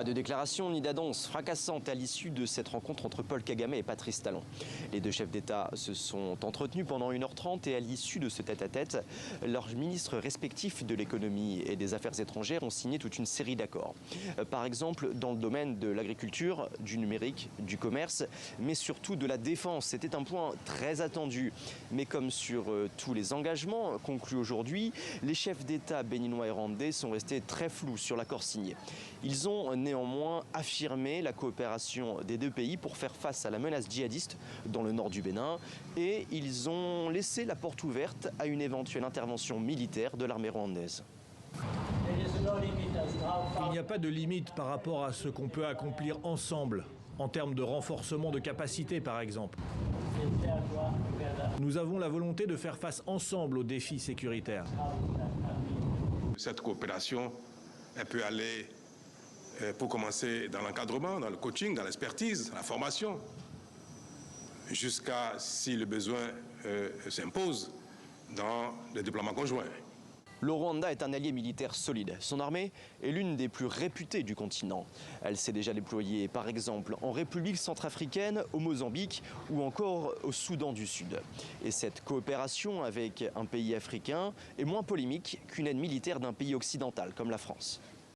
Pas de déclaration ni d'annonce fracassante à l'issue de cette rencontre entre Paul Kagame et Patrice Talon. Les deux chefs d'État se sont entretenus pendant 1h30 et à l'issue de ce tête-à-tête, leurs ministres respectifs de l'économie et des affaires étrangères ont signé toute une série d'accords. Par exemple, dans le domaine de l'agriculture, du numérique, du commerce, mais surtout de la défense. C'était un point très attendu. Mais comme sur tous les engagements conclus aujourd'hui, les chefs d'État béninois et rwandais sont restés très flous sur l'accord signé. Ils ont néanmoins affirmé la coopération des deux pays pour faire face à la menace djihadiste dans le nord du Bénin et ils ont laissé la porte ouverte à une éventuelle intervention militaire de l'armée rwandaise. Il n'y a pas de limite par rapport à ce qu'on peut accomplir ensemble, en termes de renforcement de capacité par exemple. Nous avons la volonté de faire face ensemble aux défis sécuritaires. Cette coopération, elle peut aller, pour commencer, dans l'encadrement, dans le coaching, dans l'expertise, la formation, jusqu'à, si le besoin s'impose, dans le déploiement conjoint. Le Rwanda est un allié militaire solide. Son armée est l'une des plus réputées du continent. Elle s'est déjà déployée par exemple en République centrafricaine, au Mozambique ou encore au Soudan du Sud. Et cette coopération avec un pays africain est moins polémique qu'une aide militaire d'un pays occidental comme la France.